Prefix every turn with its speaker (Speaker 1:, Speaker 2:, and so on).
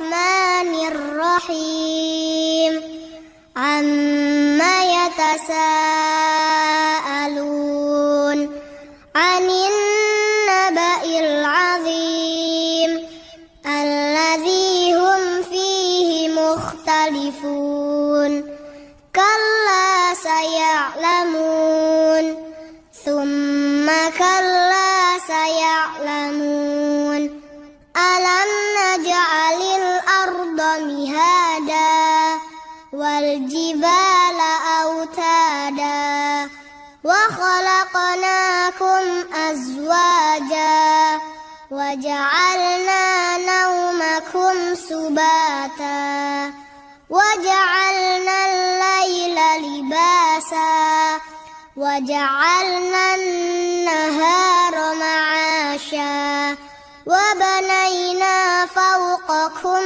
Speaker 1: الرحمن الرحيم عما يتساءلون عن النبأ العظيم الذي هم فيه مختلفون كلا سيعلمون ثم كلا سيعلمون ألم نجعل الأرض مهادا والجبال أوتادا وخلقناكم أزواجا وجعلنا نومكم سباتا وجعلنا الليل لباسا وجعلنا النهار معاشا وبنينا فوقكم